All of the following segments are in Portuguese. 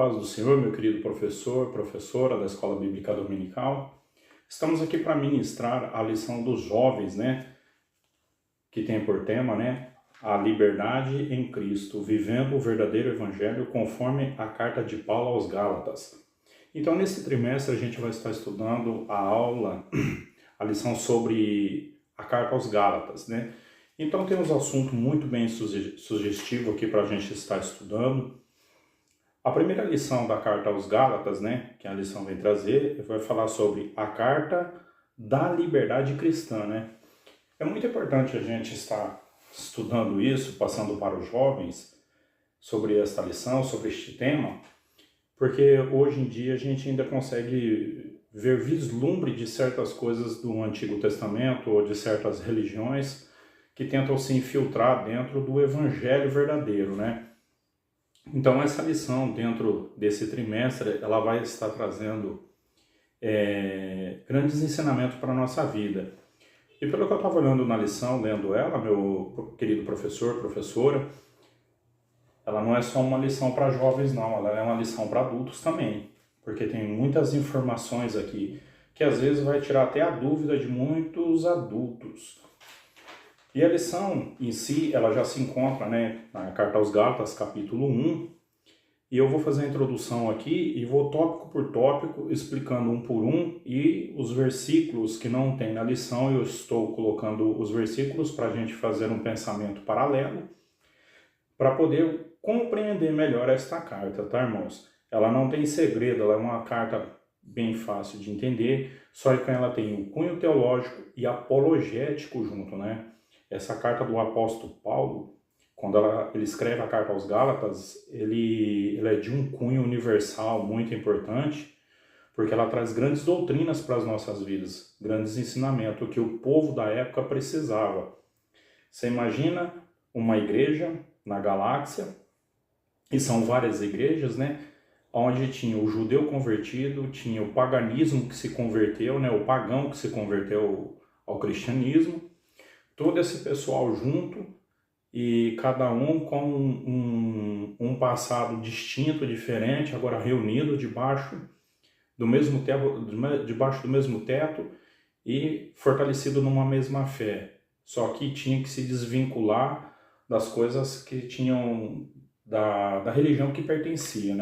paz do Senhor, meu querido professor, professora da Escola Bíblica Dominical. Estamos aqui para ministrar a lição dos jovens, que tem por tema, a liberdade em Cristo, vivendo o verdadeiro evangelho conforme a carta de Paulo aos Gálatas. Então, nesse trimestre, a gente vai estar estudando a lição sobre a carta aos Gálatas, Então, temos um assunto muito bem sugestivo aqui para a gente estar estudando. A primeira lição da carta aos Gálatas, que a lição vem trazer, vai falar sobre a carta da liberdade cristã, É muito importante a gente estar estudando isso, passando para os jovens, sobre esta lição, sobre este tema, porque hoje em dia a gente ainda consegue ver vislumbre de certas coisas do Antigo Testamento ou de certas religiões que tentam se infiltrar dentro do evangelho verdadeiro, Então, essa lição, dentro desse trimestre, ela vai estar trazendo grandes ensinamentos para a nossa vida. E pelo que eu estava olhando na lição, lendo ela, meu querido professor, professora, ela não é só uma lição para jovens, não. Ela é uma lição para adultos também. Porque tem muitas informações aqui que às vezes vai tirar até a dúvida de muitos adultos. E a lição em si, ela já se encontra na Carta aos Gálatas, capítulo 1. E eu vou fazer a introdução aqui e vou tópico por tópico, explicando um por um. E os versículos que não tem na lição, eu estou colocando os versículos para a gente fazer um pensamento paralelo, para poder compreender melhor esta carta, tá, irmãos? Ela não tem segredo, ela é uma carta bem fácil de entender, só que ela tem o cunho teológico e apologético junto, Essa carta do apóstolo Paulo, quando ele escreve a carta aos Gálatas, ele é de um cunho universal muito importante, porque ela traz grandes doutrinas para as nossas vidas, grandes ensinamentos que o povo da época precisava. Você imagina uma igreja na galáxia, e são várias igrejas, onde tinha o judeu convertido, tinha o paganismo que se converteu, o pagão que se converteu ao cristianismo, todo esse pessoal junto e cada um com um passado distinto, diferente, agora reunido debaixo do mesmo teto e fortalecido numa mesma fé. Só que tinha que se desvincular das coisas que tinham da religião que pertencia,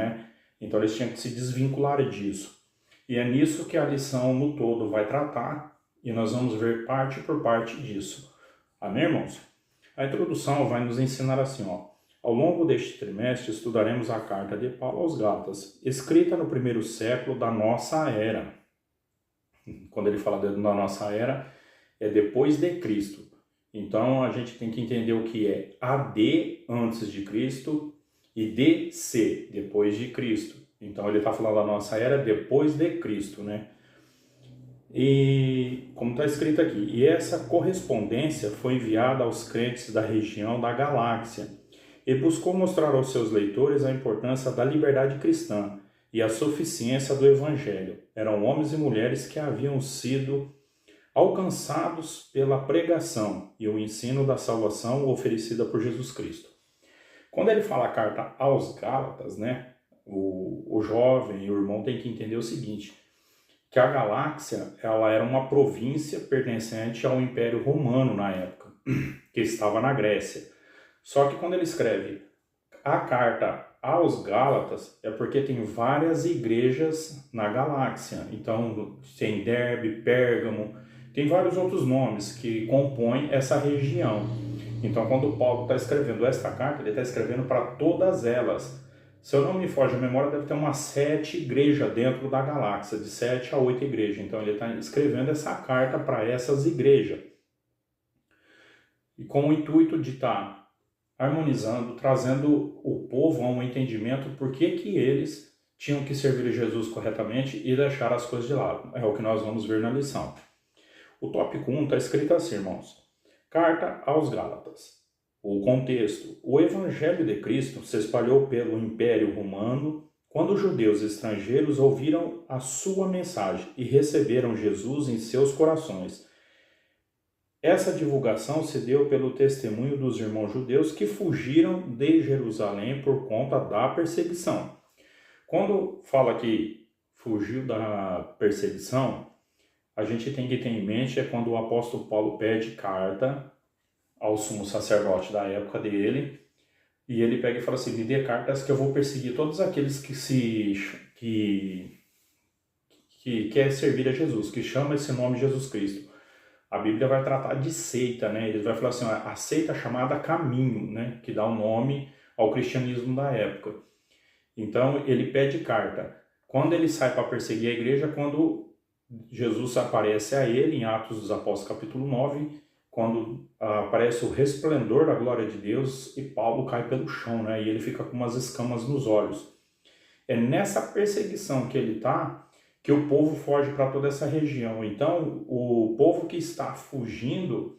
Então eles tinham que se desvincular disso. E é nisso que a lição no todo vai tratar e nós vamos ver parte por parte disso. Amém, irmãos? A introdução vai nos ensinar assim, Ao longo deste trimestre estudaremos a carta de Paulo aos Gálatas, escrita no primeiro século da nossa era. Quando ele fala da nossa era, é depois de Cristo. Então a gente tem que entender o que é AD, antes de Cristo, e DC, depois de Cristo. Então ele está falando da nossa era depois de Cristo, E como está escrito aqui, e essa correspondência foi enviada aos crentes da região da galáxia e buscou mostrar aos seus leitores a importância da liberdade cristã e a suficiência do evangelho. Eram homens e mulheres que haviam sido alcançados pela pregação e o ensino da salvação oferecida por Jesus Cristo. Quando ele fala a carta aos Gálatas, o jovem e o irmão tem que entender o seguinte, que a galáxia ela era uma província pertencente ao Império Romano na época, que estava na Grécia. Só que quando ele escreve a carta aos Gálatas, é porque tem várias igrejas na galáxia. Então tem Derbe, Pérgamo, tem vários outros nomes que compõem essa região. Então quando Paulo está escrevendo esta carta, ele está escrevendo para todas elas. Se eu não me foge a memória, deve ter umas 7 igrejas dentro da galáxia, de 7 a 8 igrejas. Então ele está escrevendo essa carta para essas igrejas. E com o intuito de estar harmonizando, trazendo o povo a um entendimento por que eles tinham que servir a Jesus corretamente e deixar as coisas de lado. É o que nós vamos ver na lição. O tópico 1 está escrito assim, irmãos. Carta aos Gálatas. O contexto. O Evangelho de Cristo se espalhou pelo Império Romano quando os judeus estrangeiros ouviram a sua mensagem e receberam Jesus em seus corações. Essa divulgação se deu pelo testemunho dos irmãos judeus que fugiram de Jerusalém por conta da perseguição. Quando fala que fugiu da perseguição, a gente tem que ter em mente quando o apóstolo Paulo pede carta ao sumo sacerdote da época dele, e ele pega e fala assim: me dê cartas que eu vou perseguir todos aqueles que quer servir a Jesus, que chama esse nome Jesus Cristo. A Bíblia vai tratar de seita, né? Ele vai falar assim, a seita chamada Caminho, né? Que dá o nome ao cristianismo da época. Então, ele pede carta. Quando ele sai para perseguir a igreja, quando Jesus aparece a ele, em Atos dos Apóstolos, capítulo 9, quando aparece o resplendor da glória de Deus e Paulo cai pelo chão, né? E ele fica com umas escamas nos olhos. É nessa perseguição que ele está, que o povo foge para toda essa região. Então, o povo que está fugindo,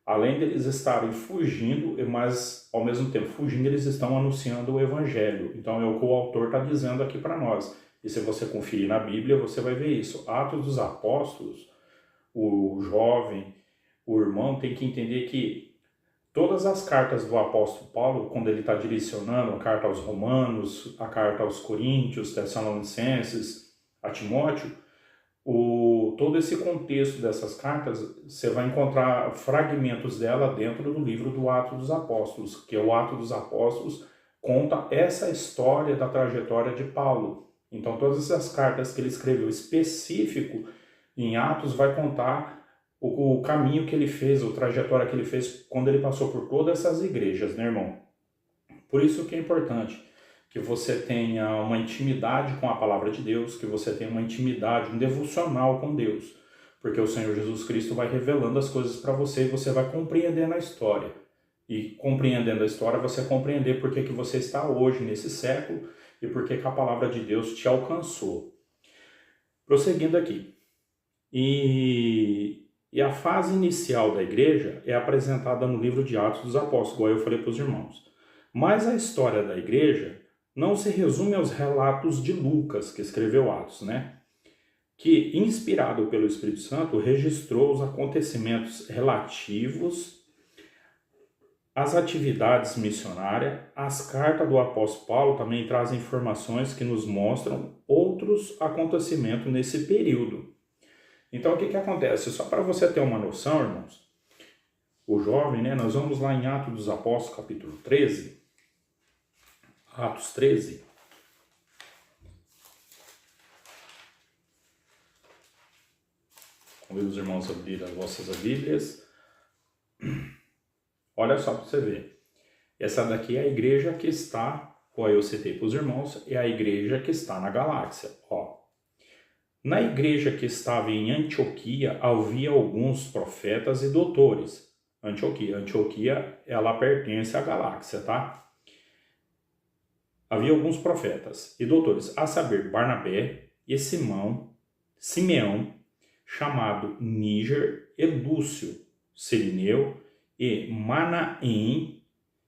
além deles estarem fugindo, mas ao mesmo tempo fugindo, eles estão anunciando o evangelho. Então, é o que o autor está dizendo aqui para nós. E se você conferir na Bíblia, você vai ver isso. Atos dos Apóstolos, o jovem, o irmão, tem que entender que todas as cartas do apóstolo Paulo, quando ele está direcionando a carta aos Romanos, a carta aos Coríntios, Tessalonicenses, a Timóteo, todo esse contexto dessas cartas, você vai encontrar fragmentos dela dentro do livro do Atos dos Apóstolos, que é o Atos dos Apóstolos, conta essa história da trajetória de Paulo. Então, todas essas cartas que ele escreveu específico em Atos vai contar o caminho que ele fez, a trajetória que ele fez quando ele passou por todas essas igrejas, né, irmão? Por isso que é importante que você tenha uma intimidade com a palavra de Deus, que você tenha uma intimidade, um devocional com Deus, porque o Senhor Jesus Cristo vai revelando as coisas para você e você vai compreendendo a história. E compreendendo a história, você compreender por que você está hoje nesse século e por que a palavra de Deus te alcançou. Prosseguindo aqui. E a fase inicial da igreja é apresentada no livro de Atos dos Apóstolos, igual eu falei para os irmãos. Mas a história da igreja não se resume aos relatos de Lucas, que escreveu Atos, né? Que, inspirado pelo Espírito Santo, registrou os acontecimentos relativos às atividades missionárias. As cartas do apóstolo Paulo também trazem informações que nos mostram outros acontecimentos nesse período. Então, o que acontece? Só para você ter uma noção, irmãos, o jovem, né? Nós vamos lá em Atos dos Apóstolos, capítulo 13. Atos 13. Convido os irmãos a abrir as vossas Bíblias. Olha só para você ver. Essa daqui é a igreja que está, qual eu citei para os irmãos, é a igreja que está na galáxia. Ó. Na igreja que estava em Antioquia, havia alguns profetas e doutores. Antioquia, ela pertence à galáxia, tá? Havia alguns profetas e doutores, a saber, Barnabé e Simeão, chamado Níger, e Lúcio, Cirineu e Manaém,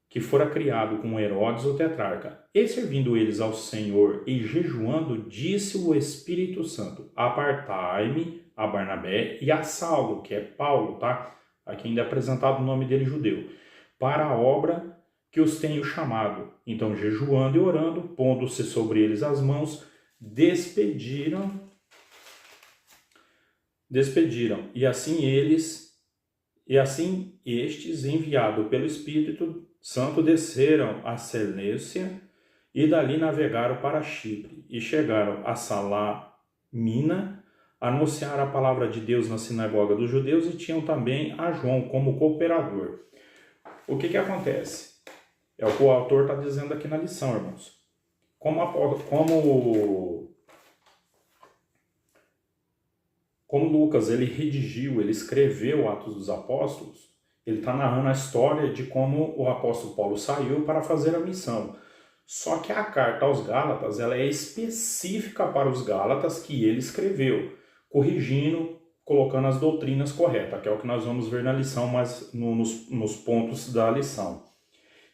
que fora criado com Herodes o tetrarca. E servindo eles ao Senhor e jejuando, disse o Espírito Santo: apartai-me a Barnabé e a Saulo, que é Paulo, tá? Aqui ainda é apresentado o nome dele judeu, para a obra que os tenho chamado. Então, jejuando e orando, pondo-se sobre eles as mãos, despediram, e assim estes, enviado pelo Espírito Santo, desceram a Seleucia e dali navegaram para Chipre e chegaram a Salamina, anunciaram a palavra de Deus na sinagoga dos judeus e tinham também a João como cooperador. O que acontece? É o que o autor está dizendo aqui na lição, irmãos. Como Lucas, ele redigiu, ele escreveu Atos dos Apóstolos, ele está narrando a história de como o apóstolo Paulo saiu para fazer a missão. Só que a carta aos Gálatas, ela é específica para os Gálatas que ele escreveu, corrigindo, colocando as doutrinas corretas, que é o que nós vamos ver na lição, mas nos pontos da lição.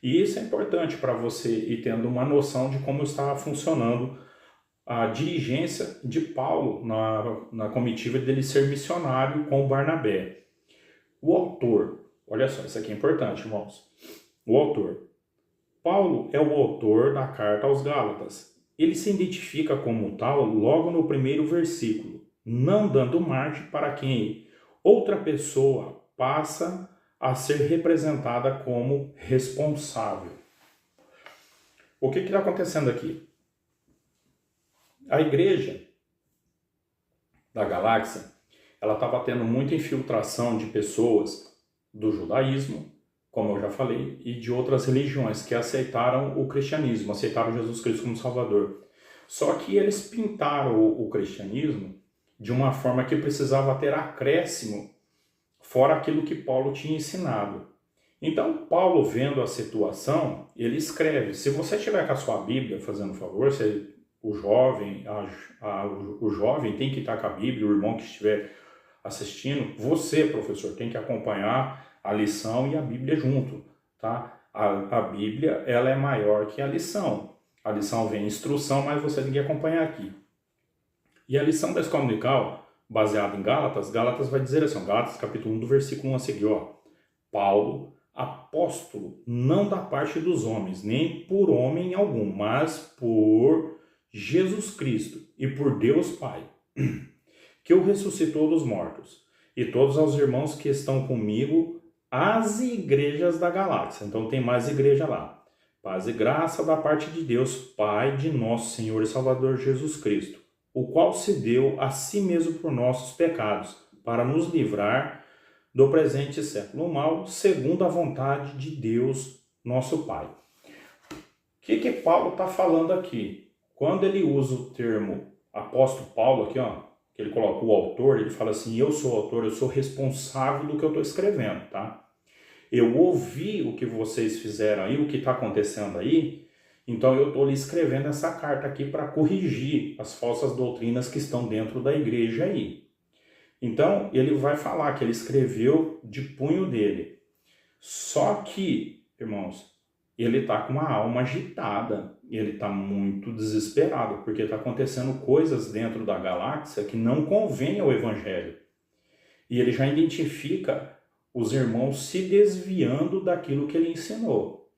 E isso é importante para você ir tendo uma noção de como está funcionando a dirigência de Paulo na comitiva dele ser missionário com Barnabé. O autor, olha só, isso aqui é importante, irmãos. O autor. Paulo é o autor da carta aos Gálatas. ele se identifica como tal logo no primeiro versículo, não dando margem para quem outra pessoa passa a ser representada como responsável. O que está acontecendo aqui? A igreja da galáxia, ela estava tendo muita infiltração de pessoas do judaísmo, como eu já falei, e de outras religiões que aceitaram o cristianismo, aceitaram Jesus Cristo como Salvador. Só que eles pintaram o cristianismo de uma forma que precisava ter acréscimo, fora aquilo que Paulo tinha ensinado. Então, Paulo, vendo a situação, ele escreve. Se você estiver com a sua Bíblia, fazendo favor, o jovem tem que estar com a Bíblia, o irmão que estiver assistindo, você, professor, tem que acompanhar a lição e a Bíblia junto, tá? A Bíblia, ela é maior que a lição. A lição vem em instrução, mas você tem que acompanhar aqui. E a lição da escola dominical, baseada em Gálatas vai dizer assim, Gálatas capítulo 1, do versículo 1 a seguir, ó. Paulo, apóstolo, não da parte dos homens, nem por homem algum, mas por Jesus Cristo e por Deus Pai, que o ressuscitou dos mortos, e todos os irmãos que estão comigo, as igrejas da galáxia. Então tem mais igreja lá. Paz e graça da parte de Deus, Pai de nosso Senhor e Salvador Jesus Cristo, o qual se deu a si mesmo por nossos pecados, para nos livrar do presente século mal, segundo a vontade de Deus, nosso Pai. O que Paulo está falando aqui? Quando ele usa o termo apóstolo Paulo aqui, ó, que ele coloca o autor, ele fala assim, eu sou o autor, eu sou responsável do que eu estou escrevendo, tá? Eu ouvi o que vocês fizeram aí, o que está acontecendo aí, então eu estou lhe escrevendo essa carta aqui para corrigir as falsas doutrinas que estão dentro da igreja aí. Então, ele vai falar que ele escreveu de punho dele. Só que, irmãos, ele está com uma alma agitada, ele está muito desesperado, porque está acontecendo coisas dentro da galáxia que não convém ao evangelho. E ele já identifica os irmãos se desviando daquilo que ele ensinou.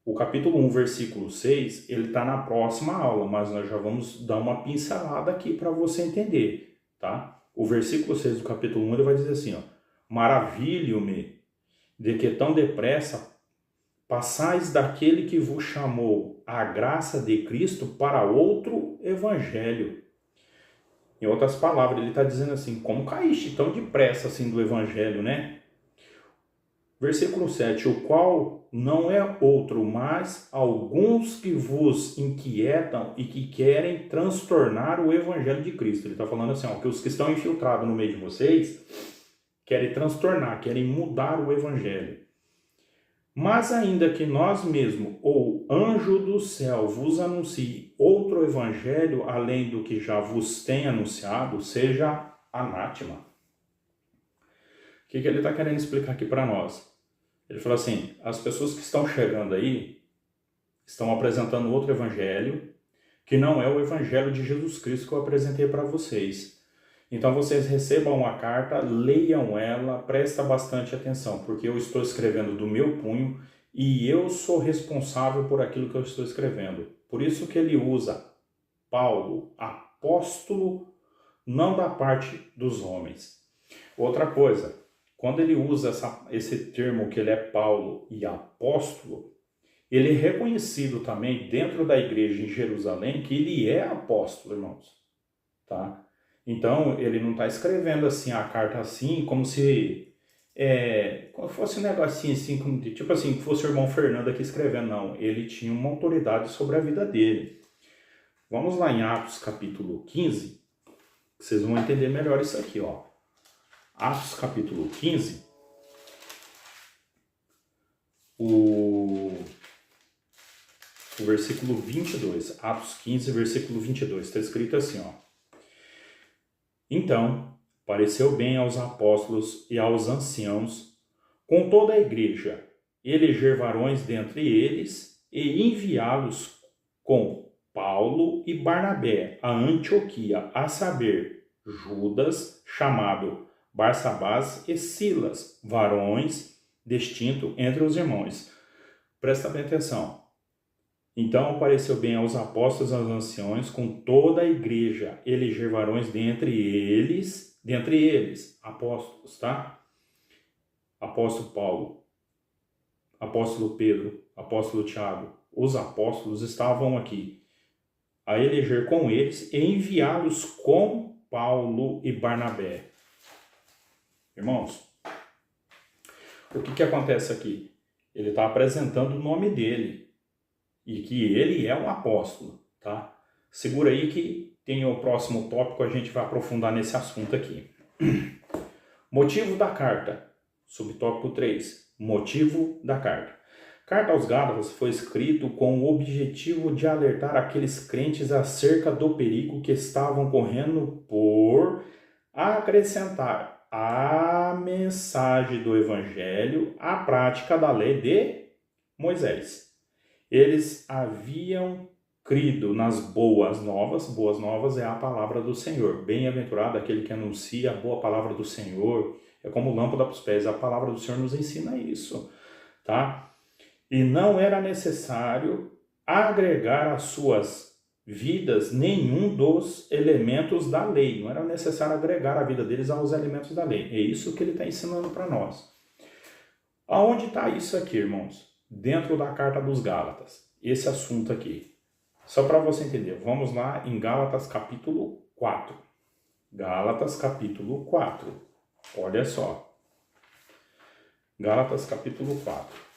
O capítulo 1, versículo 6, ele está na próxima aula, mas nós já vamos dar uma pincelada aqui para você entender, tá? O versículo 6 do capítulo 1, ele vai dizer assim, ó, maravilho-me de que tão depressa passais daquele que vos chamou a graça de Cristo para outro evangelho. Em outras palavras, ele está dizendo assim, como caíste tão depressa assim do evangelho, né? Versículo 7, o qual não é outro, mas alguns que vos inquietam e que querem transtornar o evangelho de Cristo. Ele está falando assim, ó, que os que estão infiltrados no meio de vocês querem transtornar, querem mudar o evangelho. Mas ainda que nós mesmos, ou anjo do céu, vos anuncie outro evangelho, além do que já vos tem anunciado, seja anátema. O que ele está querendo explicar aqui para nós? Ele falou assim, as pessoas que estão chegando aí, estão apresentando outro evangelho, que não é o evangelho de Jesus Cristo que eu apresentei para vocês. Então vocês recebam a carta, leiam ela, presta bastante atenção, porque eu estou escrevendo do meu punho e eu sou responsável por aquilo que eu estou escrevendo. Por isso que ele usa Paulo, apóstolo, não da parte dos homens. Outra coisa, quando ele usa esse termo que ele é Paulo e apóstolo, ele é reconhecido também dentro da igreja em Jerusalém que ele é apóstolo, irmãos, tá? Então, ele não está escrevendo assim a carta assim, como se fosse um negocinho assim, tipo assim, que fosse o irmão Fernando aqui escrevendo. Não, ele tinha uma autoridade sobre a vida dele. Vamos lá em Atos capítulo 15, vocês vão entender melhor isso aqui, ó. Atos capítulo 15, o versículo 22. Atos 15, versículo 22. Está escrito assim, ó. Então, pareceu bem aos apóstolos e aos anciãos, com toda a igreja, eleger varões dentre eles e enviá-los com Paulo e Barnabé a Antioquia, a saber, Judas, chamado Barsabás, e Silas, varões distintos entre os irmãos. Presta bem atenção. Então pareceu bem aos apóstolos e aos anciões, com toda a igreja, eleger varões dentre eles, apóstolos, tá? Apóstolo Paulo, apóstolo Pedro, apóstolo Tiago, os apóstolos estavam aqui, a eleger com eles e enviá-los com Paulo e Barnabé. Irmãos, o que acontece aqui? Ele está apresentando o nome dele e que ele é um apóstolo, tá? Segura aí que tem o próximo tópico, a gente vai aprofundar nesse assunto aqui. Motivo da carta, subtópico 3, motivo da carta. Carta aos Gálatas foi escrito com o objetivo de alertar aqueles crentes acerca do perigo que estavam correndo por acrescentar a mensagem do Evangelho à prática da lei de Moisés. Eles haviam crido nas boas novas é a palavra do Senhor. Bem-aventurado aquele que anuncia a boa palavra do Senhor, é como lâmpada para os pés, a palavra do Senhor nos ensina isso, tá? E não era necessário agregar às suas vidas nenhum dos elementos da lei. Não era necessário agregar a vida deles aos elementos da lei. É isso que ele está ensinando para nós. Aonde está isso aqui, irmãos? Dentro da carta dos Gálatas. Esse assunto aqui. Só para você entender. Vamos lá em Gálatas capítulo 4. Gálatas capítulo 4. Olha só. Gálatas capítulo 4.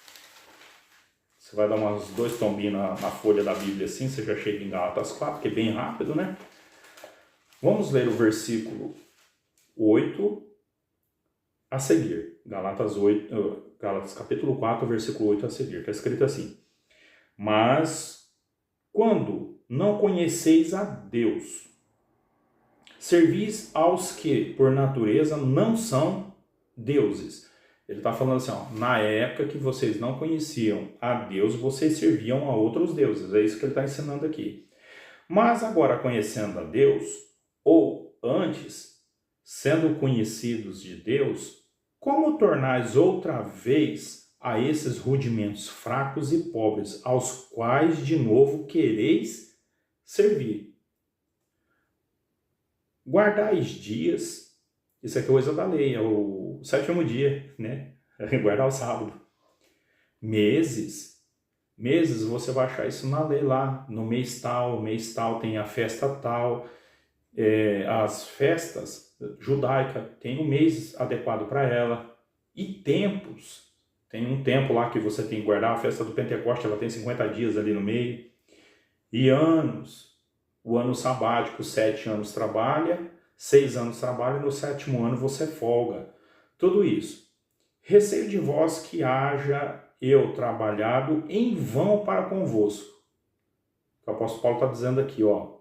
Você vai dar umas 2 tombinhos na folha da Bíblia assim, você já chega em Gálatas 4, que é bem rápido, né? Vamos ler o versículo 8 a seguir. Gálatas capítulo 4, versículo 8 a seguir. Está escrito assim: mas quando não conheceis a Deus, servis aos que, por natureza, não são deuses. Ele está falando assim, ó, na época que vocês não conheciam a Deus, vocês serviam a outros deuses. É isso que ele está ensinando aqui. Mas agora, conhecendo a Deus, ou antes, sendo conhecidos de Deus, como tornais outra vez a esses rudimentos fracos e pobres, aos quais de novo quereis servir? Guardais dias, isso é coisa da lei, é o 7º dia, né? Guardar o sábado. Meses, você vai achar isso na lei lá, no mês tal tem a festa tal, as festas judaicas tem um mês adequado para ela, e tempos, tem um tempo lá que você tem que guardar, a festa do Pentecoste, ela tem 50 dias ali no meio, e anos, o ano sabático, 7 anos trabalha, 6 anos trabalha, no 7º ano você folga, tudo isso. Receio de vós que haja eu trabalhado em vão para convosco. O apóstolo Paulo está dizendo aqui, ó.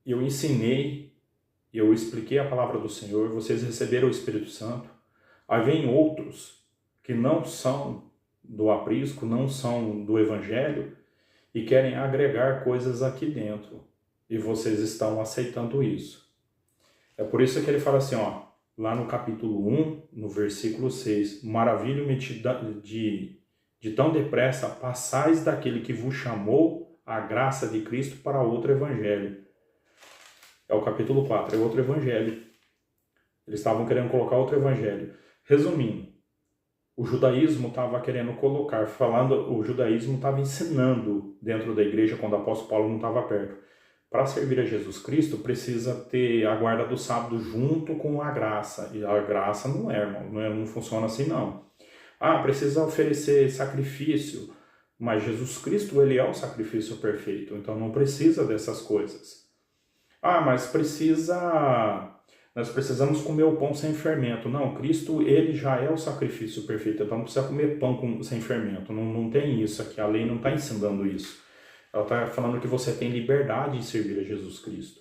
Eu ensinei, eu expliquei a palavra do Senhor, vocês receberam o Espírito Santo. Aí vem outros que não são do aprisco, não são do Evangelho e querem agregar coisas aqui dentro. E vocês estão aceitando isso. É por isso que ele fala assim, ó. Lá no capítulo 1, no versículo 6, maravilho-me de tão depressa passais daquele que vos chamou a graça de Cristo para outro evangelho. É o capítulo 4, é outro evangelho. Eles estavam querendo colocar outro evangelho. Resumindo, o judaísmo estava querendo colocar, o judaísmo estava ensinando dentro da igreja quando o apóstolo Paulo não estava perto. Para servir a Jesus Cristo, precisa ter a guarda do sábado junto com a graça. E a graça não é, irmão, não funciona assim, não. Precisa oferecer sacrifício, mas Jesus Cristo, ele é o sacrifício perfeito, então não precisa dessas coisas. Mas nós precisamos comer o pão sem fermento. Não, Cristo, ele já é o sacrifício perfeito, então não precisa comer pão sem fermento. Não tem isso aqui, a lei não está ensinando isso. Ela está falando que você tem liberdade de servir a Jesus Cristo.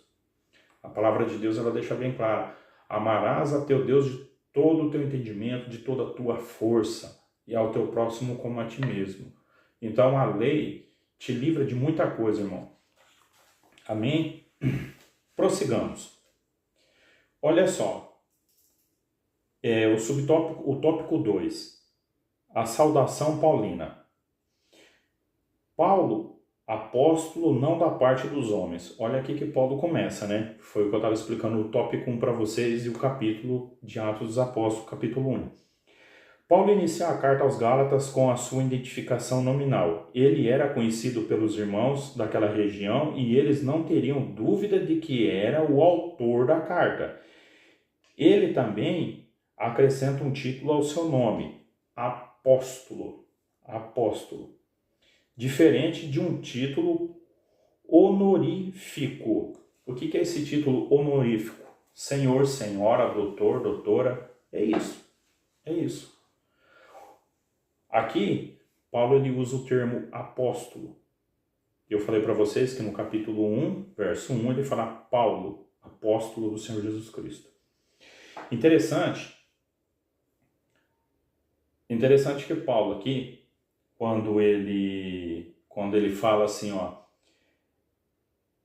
A palavra de Deus, ela deixa bem clara. Amarás a teu Deus de todo o teu entendimento, de toda a tua força, e ao teu próximo como a ti mesmo. Então a lei te livra de muita coisa, irmão. Amém? Prossigamos. Olha só. O tópico 2. A saudação paulina. Paulo, apóstolo não da parte dos homens. Olha aqui que Paulo começa, né? Foi o que eu estava explicando o tópico 1 para vocês e o capítulo de Atos dos Apóstolos, capítulo 1. Paulo inicia a carta aos Gálatas com a sua identificação nominal. Ele era conhecido pelos irmãos daquela região e eles não teriam dúvida de que era o autor da carta. Ele também acrescenta um título ao seu nome, apóstolo. Apóstolo. Diferente de um título honorífico. O que é esse título honorífico? Senhor, senhora, doutor, doutora. É isso. É isso. Aqui, Paulo ele usa o termo apóstolo. Eu falei para vocês que no capítulo 1, verso 1, ele fala Paulo, apóstolo do Senhor Jesus Cristo. Interessante que Paulo aqui, quando ele fala assim, ó,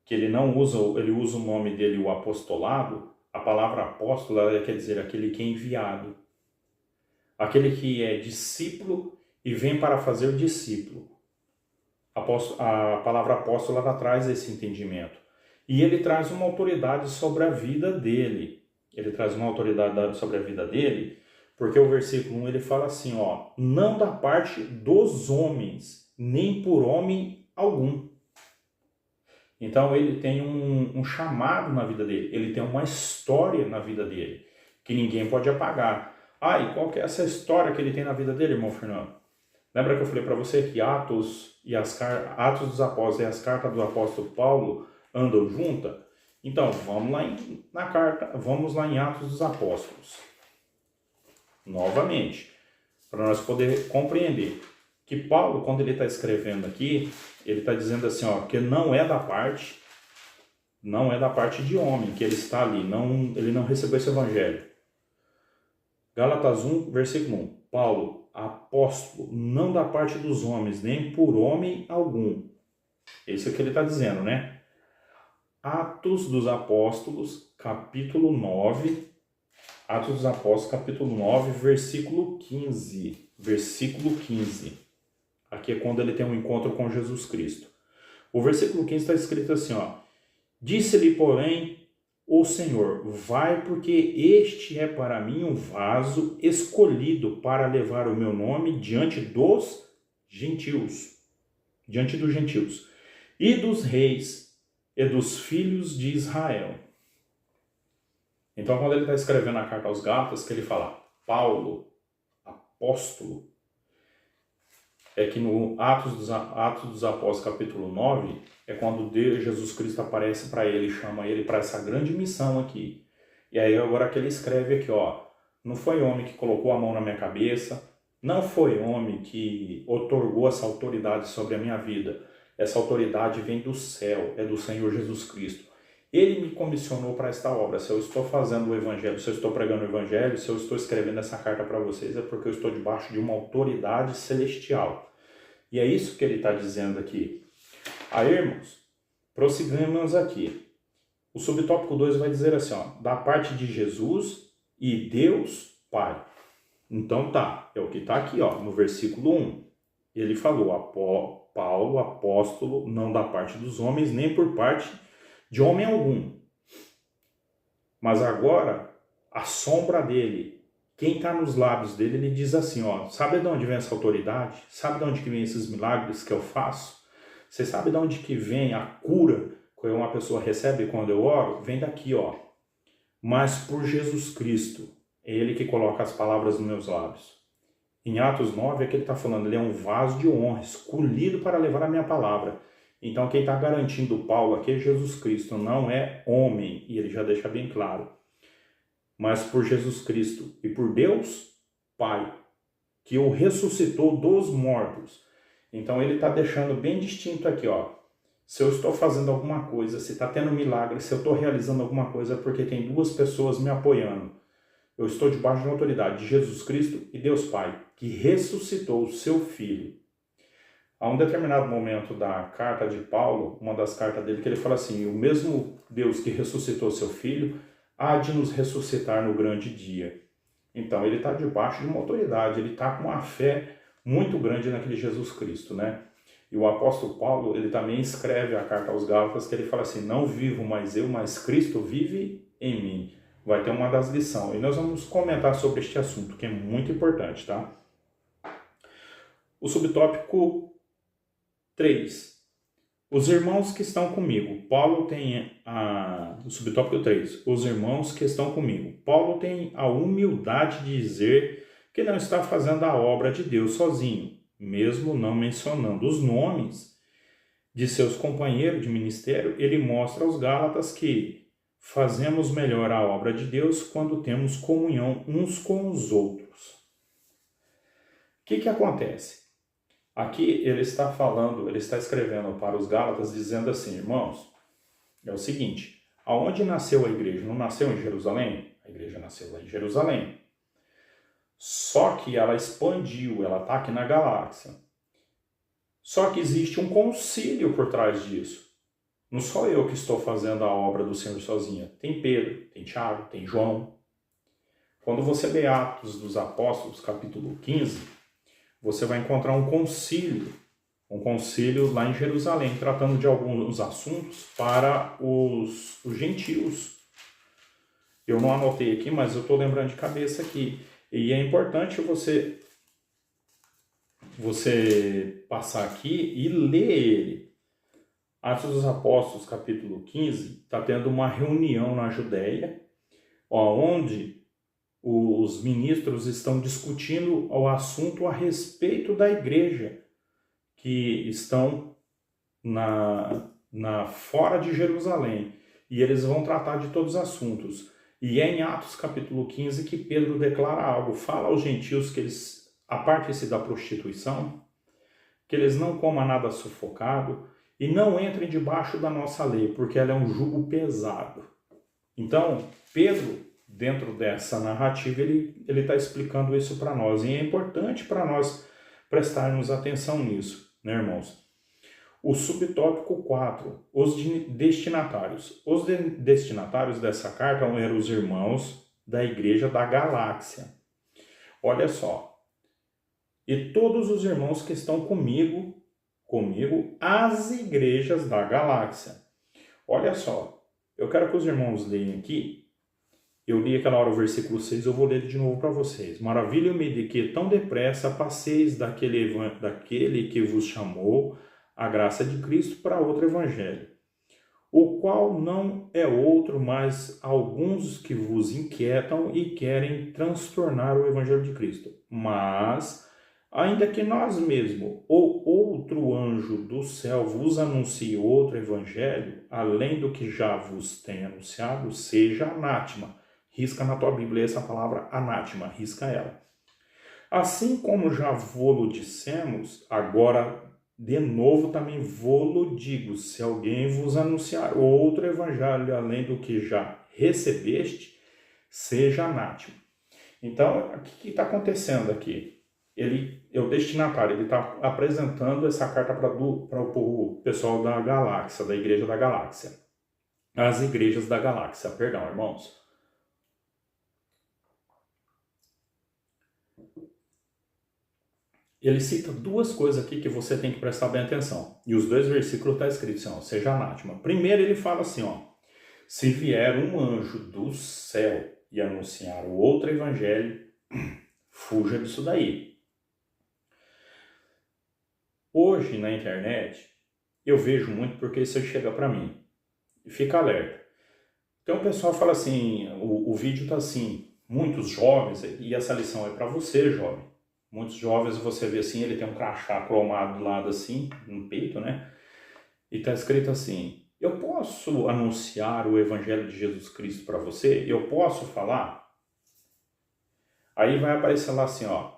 que ele usa o nome dele, o apostolado, a palavra apóstolo ela quer dizer aquele que é enviado. Aquele que é discípulo e vem para fazer o discípulo. A palavra apóstolo ela traz esse entendimento. E ele traz uma autoridade sobre a vida dele. Porque o versículo 1 ele fala assim, ó, não da parte dos homens, nem por homem algum. Então ele tem um chamado na vida dele, ele tem uma história na vida dele, que ninguém pode apagar. E qual que é essa história que ele tem na vida dele, irmão Fernando? Lembra que eu falei para você que Atos dos Apóstolos e as cartas do apóstolo Paulo andam juntas? Então, vamos lá em Atos dos Apóstolos. Novamente, para nós poder compreender que Paulo, quando ele está escrevendo aqui, ele está dizendo assim, ó, que não é da parte de homem que ele está ali, ele não recebeu esse evangelho. Gálatas 1, versículo 1. Paulo, apóstolo, não da parte dos homens, nem por homem algum. Esse é o que ele está dizendo, né? Atos dos Apóstolos, capítulo 9. Atos dos Apóstolos, capítulo 9, versículo 15. Versículo 15. Aqui é quando ele tem um encontro com Jesus Cristo. O versículo 15 está escrito assim, ó. Disse-lhe, porém, o Senhor, vai, porque este é para mim um vaso escolhido para levar o meu nome diante dos gentios, e dos reis e dos filhos de Israel. Então, quando ele está escrevendo a carta aos Gálatas, que ele fala, Paulo, apóstolo, é que no Atos dos Apóstolos, capítulo 9, é quando Jesus Cristo aparece para ele, chama ele para essa grande missão aqui. E aí agora que ele escreve aqui, ó, não foi homem que colocou a mão na minha cabeça, não foi homem que otorgou essa autoridade sobre a minha vida. Essa autoridade vem do céu, é do Senhor Jesus Cristo. Ele me comissionou para esta obra. Se eu estou fazendo o evangelho, se eu estou pregando o evangelho, se eu estou escrevendo essa carta para vocês, é porque eu estou debaixo de uma autoridade celestial. E é isso que ele está dizendo aqui. Aí, irmãos, prosseguimos aqui. O subtópico 2 vai dizer assim, ó, da parte de Jesus e Deus Pai. Então tá, é o que está aqui, ó, no versículo 1. Ele falou, Paulo, apóstolo, não da parte dos homens, nem por parte de homem algum. Mas agora, a sombra dele, quem está nos lábios dele, ele diz assim, ó, sabe de onde vem essa autoridade? Sabe de onde que vem esses milagres que eu faço? Você sabe de onde que vem a cura que uma pessoa recebe quando eu oro? Vem daqui, ó. Mas por Jesus Cristo, é Ele que coloca as palavras nos meus lábios. Em Atos 9 é que ele está falando, ele é um vaso de honra, escolhido para levar a minha palavra. Então quem está garantindo Paulo aqui é Jesus Cristo, não é homem, e ele já deixa bem claro. Mas por Jesus Cristo e por Deus Pai, que o ressuscitou dos mortos. Então ele está deixando bem distinto aqui, ó. Se eu estou fazendo alguma coisa, se está tendo milagre, se eu estou realizando alguma coisa, é porque tem duas pessoas me apoiando. Eu estou debaixo de uma autoridade de Jesus Cristo e Deus Pai, que ressuscitou o seu Filho. Há um determinado momento da carta de Paulo, uma das cartas dele, que ele fala assim, o mesmo Deus que ressuscitou o seu Filho, há de nos ressuscitar no grande dia. Então ele está debaixo de uma autoridade, ele está com uma fé muito grande naquele Jesus Cristo, né? E o apóstolo Paulo, ele também escreve a carta aos Gálatas, que ele fala assim, não vivo mais eu, mas Cristo vive em mim. Vai ter uma das lições. E nós vamos comentar sobre este assunto, que é muito importante, tá? O subtópico 3. Os irmãos que estão comigo. Paulo tem o subtópico 3. Os irmãos que estão comigo. Paulo tem a humildade de dizer que não está fazendo a obra de Deus sozinho, mesmo não mencionando os nomes de seus companheiros de ministério. Ele mostra aos Gálatas que fazemos melhor a obra de Deus quando temos comunhão uns com os outros. O que acontece? Aqui ele está falando, ele está escrevendo para os Gálatas dizendo assim, irmãos, é o seguinte, aonde nasceu a igreja? Não nasceu em Jerusalém? A igreja nasceu lá em Jerusalém. Só que ela expandiu, ela está aqui na galáxia. Só que existe um concílio por trás disso. Não sou eu que estou fazendo a obra do Senhor sozinha. Tem Pedro, tem Tiago, tem João. Quando você lê Atos dos Apóstolos, capítulo 15, você vai encontrar um concílio lá em Jerusalém, tratando de alguns assuntos para os gentios. Eu não anotei aqui, mas eu estou lembrando de cabeça aqui. E é importante você passar aqui e ler ele. Atos dos Apóstolos, capítulo 15, está tendo uma reunião na Judéia, onde os ministros estão discutindo o assunto a respeito da igreja, que estão fora de Jerusalém. E eles vão tratar de todos os assuntos. E é em Atos capítulo 15 que Pedro declara algo. Fala aos gentios que eles, aparte-se da prostituição, que eles não comam nada sufocado e não entrem debaixo da nossa lei, porque ela é um jugo pesado. Então, Pedro, dentro dessa narrativa, ele está explicando isso para nós. E é importante para nós prestarmos atenção nisso, né, irmãos? O subtópico 4, os destinatários. Os destinatários dessa carta eram os irmãos da igreja da galáxia. Olha só. E todos os irmãos que estão comigo, as igrejas da galáxia. Olha só. Eu quero que os irmãos leiam aqui. Eu li aquela hora o versículo 6, eu vou ler de novo para vocês. Maravilha-me de que tão depressa passeis daquele que vos chamou a graça de Cristo para outro evangelho, o qual não é outro, mas alguns que vos inquietam e querem transtornar o evangelho de Cristo. Mas, ainda que nós mesmos ou outro anjo do céu vos anuncie outro evangelho, além do que já vos tem anunciado, seja anátema. Risca na tua Bíblia essa palavra anátema, risca ela. Assim como já vô-lo dissemos, agora de novo também vô-lo digo, se alguém vos anunciar outro evangelho além do que já recebeste, seja anátema. Então, o que está acontecendo aqui? Ele é o destinatário, ele está apresentando essa carta para o pessoal da galáxia, da igreja da galáxia. As igrejas da galáxia, perdão, irmãos. Ele cita duas coisas aqui que você tem que prestar bem atenção. E os dois versículos estão escritos assim, ó, seja anátema. Primeiro ele fala assim, ó, se vier um anjo do céu e anunciar o outro evangelho, fuja disso daí. Hoje na internet, eu vejo muito porque isso chega para mim. E fica alerta. Então o pessoal fala assim, o vídeo está assim, muitos jovens, e essa lição é para você, jovem. Muitos jovens você vê assim, ele tem um crachá cromado do lado assim, no peito, né? E está escrito assim, eu posso anunciar o evangelho de Jesus Cristo para você? Eu posso falar? Aí vai aparecer lá assim, ó,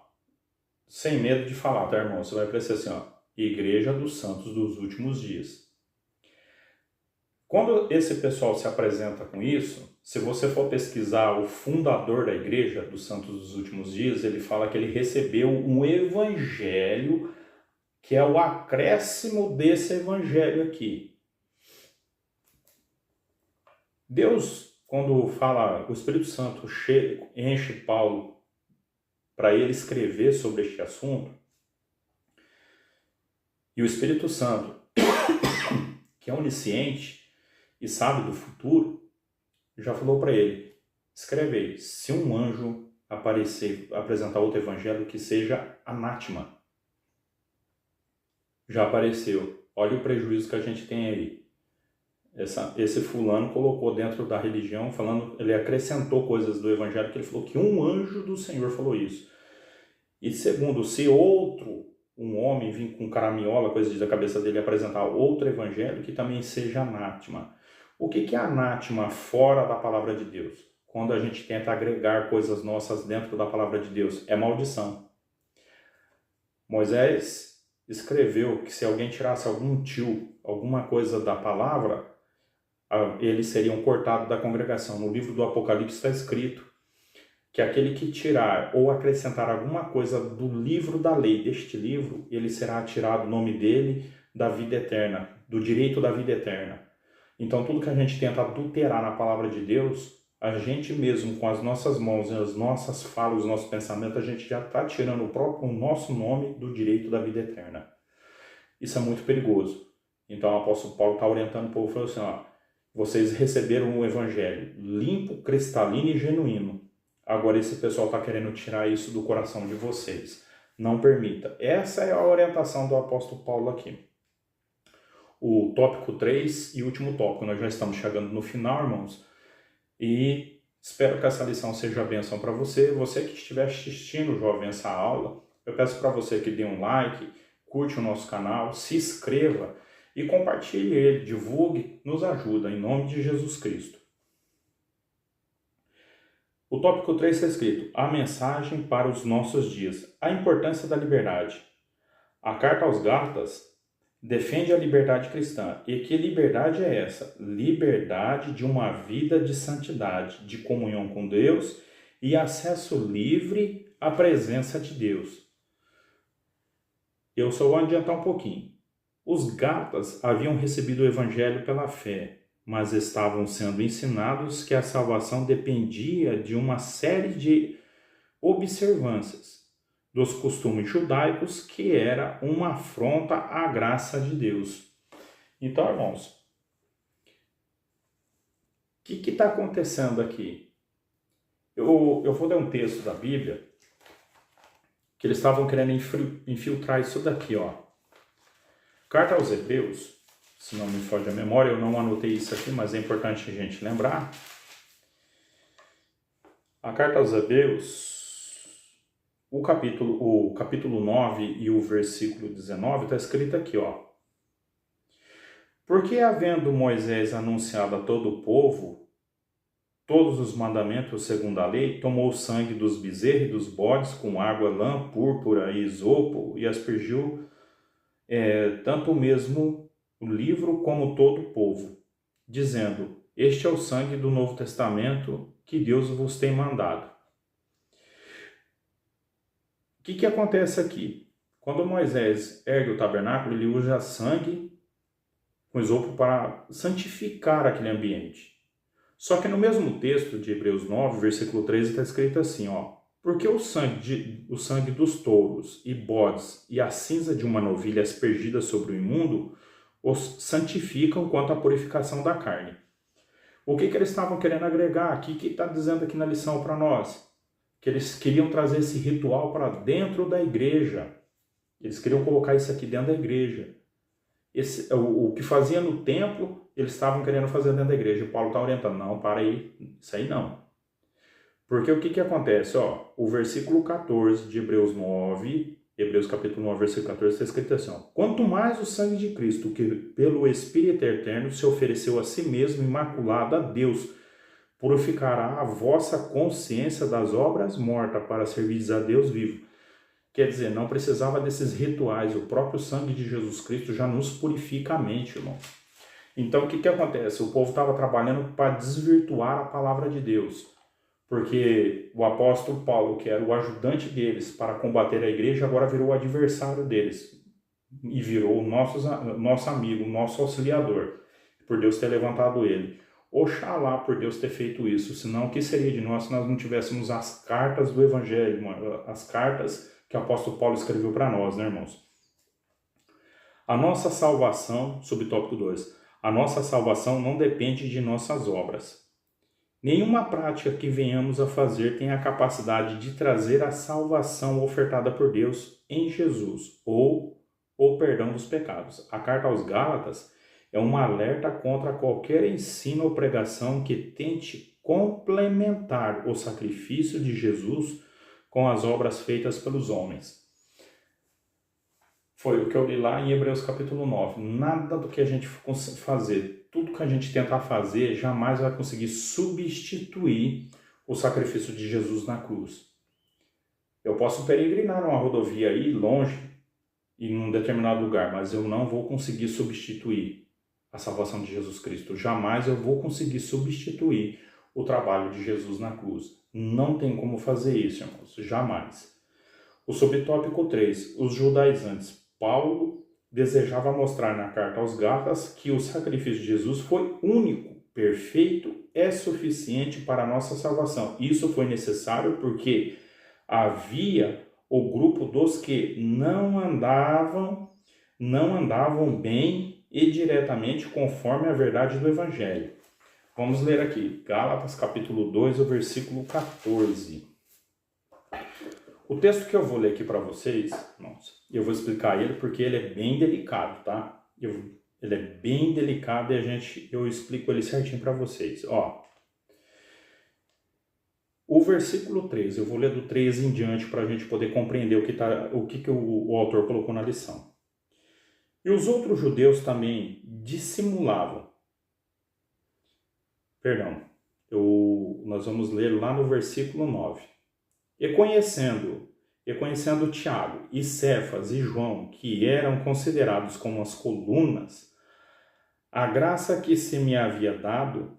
sem medo de falar, tá, irmão? Você vai aparecer assim, ó, Igreja dos Santos dos Últimos Dias. Quando esse pessoal se apresenta com isso, se você for pesquisar o fundador da Igreja dos Santos dos Últimos Dias, ele fala que ele recebeu um evangelho que é o acréscimo desse evangelho aqui. Deus, quando fala, o Espírito Santo enche Paulo para ele escrever sobre este assunto, E o Espírito Santo, que é onisciente e sabe do futuro, já falou para ele, escreve aí, se um anjo aparecer, apresentar outro evangelho que seja anátema. Já apareceu. Olha o prejuízo que a gente tem aí. Esse fulano colocou dentro da religião, falando, ele acrescentou coisas do evangelho, que ele falou que um anjo do Senhor falou isso. E segundo, se um homem vir com caraminhola, coisa da cabeça dele, apresentar outro evangelho que também seja anátema. O que é anátema fora da palavra de Deus? Quando a gente tenta agregar coisas nossas dentro da palavra de Deus, é maldição. Moisés escreveu que se alguém tirasse algum tio, alguma coisa da palavra, eles seriam cortados da congregação. No livro do Apocalipse está escrito que aquele que tirar ou acrescentar alguma coisa do livro da lei, deste livro, ele será tirado o nome dele da vida eterna, do direito da vida eterna. Então tudo que a gente tenta adulterar na palavra de Deus, a gente mesmo com as nossas mãos, as nossas falas, os nossos pensamentos, a gente já está tirando o nosso nome do direito da vida eterna. Isso é muito perigoso. Então o apóstolo Paulo está orientando o povo, falando assim, ó, vocês receberam um evangelho limpo, cristalino e genuíno. Agora esse pessoal está querendo tirar isso do coração de vocês. Não permita. Essa é a orientação do apóstolo Paulo aqui. O tópico 3 e último tópico. Nós já estamos chegando no final, irmãos. E espero que essa lição seja a bênção para você. Você que estiver assistindo, jovem, essa aula, eu peço para você que dê um like, curte o nosso canal, se inscreva e compartilhe ele, divulgue, nos ajuda, em nome de Jesus Cristo. O tópico 3 está escrito, a mensagem para os nossos dias, a importância da liberdade. A carta aos Gálatas defende a liberdade cristã. E que liberdade é essa? Liberdade de uma vida de santidade, de comunhão com Deus e acesso livre à presença de Deus. Eu só vou adiantar um pouquinho. Os Gálatas haviam recebido o evangelho pela fé, mas estavam sendo ensinados que a salvação dependia de uma série de observâncias dos costumes judaicos, que era uma afronta à graça de Deus. Então, irmãos, o que está acontecendo aqui? Eu vou ler um texto da Bíblia que eles estavam querendo infiltrar isso daqui, ó. Carta aos Hebreus, se não me foge a memória, eu não anotei isso aqui, mas é importante a gente lembrar. A carta aos Hebreus, o capítulo 9 e o versículo 19 está escrito aqui, ó. Porque havendo Moisés anunciado a todo o povo todos os mandamentos segundo a lei, tomou o sangue dos bezerros e dos bodes com água, lã, púrpura e isopo e aspergiu tanto mesmo o livro como todo o povo, dizendo, este é o sangue do Novo Testamento que Deus vos tem mandado. O que acontece aqui? Quando Moisés ergue o tabernáculo, ele usa sangue com isopo para santificar aquele ambiente. Só que no mesmo texto de Hebreus 9, versículo 13, está escrito assim, ó, porque o sangue dos touros e bodes e a cinza de uma novilha aspergida sobre o imundo os santificam quanto à purificação da carne. O que eles estavam querendo agregar aqui? O que está dizendo aqui na lição para nós? Que eles queriam trazer esse ritual para dentro da igreja. Eles queriam colocar isso aqui dentro da igreja. O que fazia no templo, eles estavam querendo fazer dentro da igreja. O Paulo está orientando, não, para aí, isso aí não. Porque o que acontece? Ó, o versículo 14 de Hebreus 9, Hebreus capítulo 9, versículo 14, está escrito assim, ó, quanto mais o sangue de Cristo, que pelo Espírito eterno se ofereceu a si mesmo imaculado a Deus, purificará a vossa consciência das obras mortas para servir a Deus vivo. Quer dizer, não precisava desses rituais, o próprio sangue de Jesus Cristo já nos purifica a mente, irmão. Então, o que acontece? O povo estava trabalhando para desvirtuar a palavra de Deus. Porque o apóstolo Paulo, que era o ajudante deles para combater a igreja, agora virou o adversário deles. E virou o nosso amigo, o nosso auxiliador, por Deus ter levantado ele. Oxalá por Deus ter feito isso, senão o que seria de nós se nós não tivéssemos as cartas do Evangelho, as cartas que o apóstolo Paulo escreveu para nós, né, irmãos? A nossa salvação, subtópico 2, a nossa salvação não depende de nossas obras. Nenhuma prática que venhamos a fazer tem a capacidade de trazer a salvação ofertada por Deus em Jesus, ou o perdão dos pecados. A carta aos Gálatas é um alerta contra qualquer ensino ou pregação que tente complementar o sacrifício de Jesus com as obras feitas pelos homens. Foi o que eu li lá em Hebreus capítulo 9. Nada do que a gente fazer, tudo que a gente tentar fazer, jamais vai conseguir substituir o sacrifício de Jesus na cruz. Eu posso peregrinar uma rodovia aí, longe, em um determinado lugar, mas eu não vou conseguir substituir a salvação de Jesus Cristo. Jamais eu vou conseguir substituir o trabalho de Jesus na cruz. Não tem como fazer isso, irmãos. Jamais. O subtópico 3. Os judaizantes. Paulo desejava mostrar na carta aos Gálatas que o sacrifício de Jesus foi único, perfeito, é suficiente para a nossa salvação. Isso foi necessário porque havia o grupo dos que não andavam bem e diretamente conforme a verdade do Evangelho. Vamos ler aqui, Gálatas capítulo 2, o versículo 14. O texto que eu vou ler aqui para vocês, eu vou explicar ele porque ele é bem delicado, tá? Ele é bem delicado e eu explico ele certinho para vocês. Ó, o versículo 13, eu vou ler do 13 em diante para a gente poder compreender o que o autor colocou na lição. E os outros judeus também dissimulavam. Nós vamos ler lá no versículo 9. E conhecendo Tiago e Cefas e João, que eram considerados como as colunas, a graça que se me havia dado,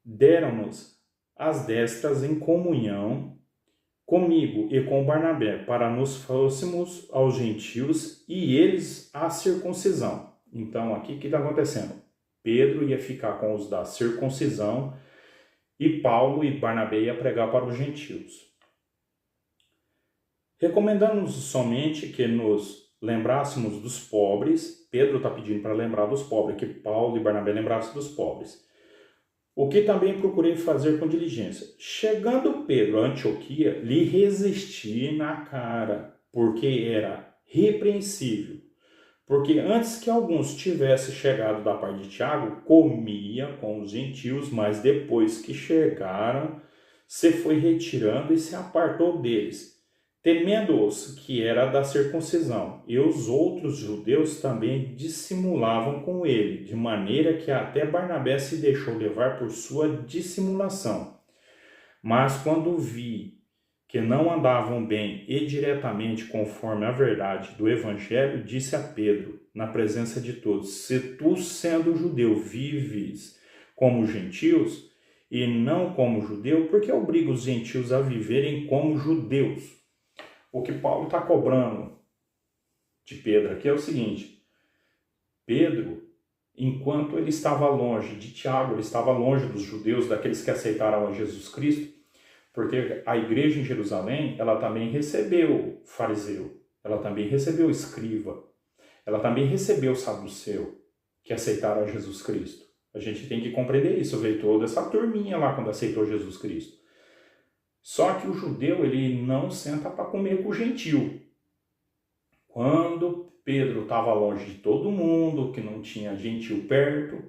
deram-nos as destras em comunhão comigo e com Barnabé, para nos fôssemos aos gentios e eles à circuncisão. Então, aqui o que está acontecendo? Pedro ia ficar com os da circuncisão e Paulo e Barnabé ia pregar para os gentios. Recomendando-nos somente que nos lembrássemos dos pobres. Pedro está pedindo para lembrar dos pobres, que Paulo e Barnabé lembrassem dos pobres. O que também procurei fazer com diligência. Chegando Pedro a Antioquia, lhe resisti na cara, porque era repreensível. Porque antes que alguns tivessem chegado da parte de Tiago, comia com os gentios, mas depois que chegaram, se foi retirando e se apartou deles, temendo-os que era da circuncisão, e os outros judeus também dissimulavam com ele, de maneira que até Barnabé se deixou levar por sua dissimulação. Mas quando vi que não andavam bem e diretamente conforme a verdade do Evangelho, disse a Pedro, na presença de todos: se tu, sendo judeu, vives como gentios e não como judeu, por que obriga os gentios a viverem como judeus? O que Paulo está cobrando de Pedro aqui é o seguinte: Pedro, enquanto ele estava longe de Tiago, ele estava longe dos judeus, daqueles que aceitaram a Jesus Cristo, porque a igreja em Jerusalém, ela também recebeu fariseu, ela também recebeu escriba, ela também recebeu saduceu, que aceitaram a Jesus Cristo. A gente tem que compreender isso, veio toda essa turminha lá quando aceitou Jesus Cristo. Só que o judeu, ele não senta para comer com o gentil. Quando Pedro estava longe de todo mundo, que não tinha gentil perto,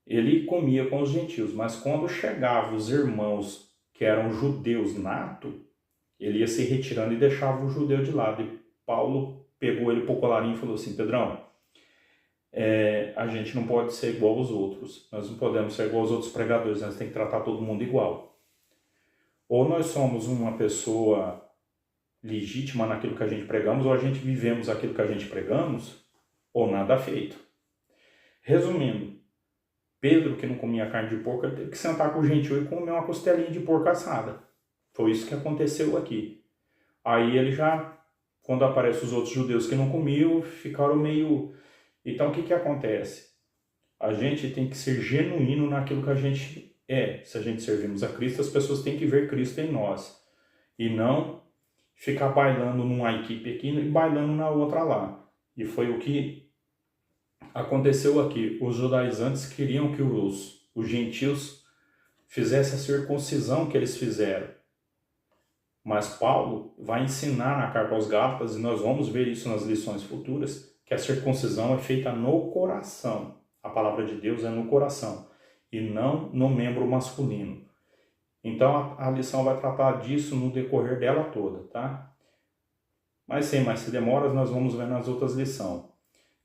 ele comia com os gentios. Mas quando chegavam os irmãos que eram judeus nato, ele ia se retirando e deixava o judeu de lado. E Paulo pegou ele por colarinho e falou assim: Pedrão, a gente não pode ser igual aos outros. Nós não podemos ser igual aos outros pregadores, nós temos que tratar todo mundo igual. Ou nós somos uma pessoa legítima naquilo que a gente pregamos, ou a gente vivemos aquilo que a gente pregamos, ou nada feito. Resumindo, Pedro, que não comia carne de porco, ele teve que sentar com o gentil e comer uma costelinha de porco assada. Foi isso que aconteceu aqui. Aí ele já, quando aparecem os outros judeus que não comiam, ficaram meio... Então o que acontece? A gente tem que ser genuíno naquilo que a gente é. Se a gente servimos a Cristo, as pessoas têm que ver Cristo em nós. E não ficar bailando numa equipe aqui e bailando na outra lá. E foi o que aconteceu aqui. Os judaizantes queriam que os gentios fizessem a circuncisão que eles fizeram. Mas Paulo vai ensinar na carta aos Gálatas, e nós vamos ver isso nas lições futuras, que a circuncisão é feita no coração. A palavra de Deus é no coração e não no membro masculino. Então a lição vai tratar disso no decorrer dela toda, tá? Mas sem mais demoras, nós vamos ver nas outras lições.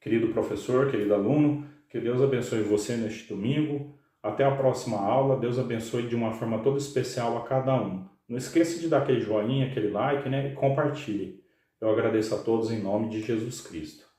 Querido professor, querido aluno, que Deus abençoe você neste domingo. Até a próxima aula. Deus abençoe de uma forma toda especial a cada um. Não esqueça de dar aquele joinha, aquele like, né? E compartilhe. Eu agradeço a todos em nome de Jesus Cristo.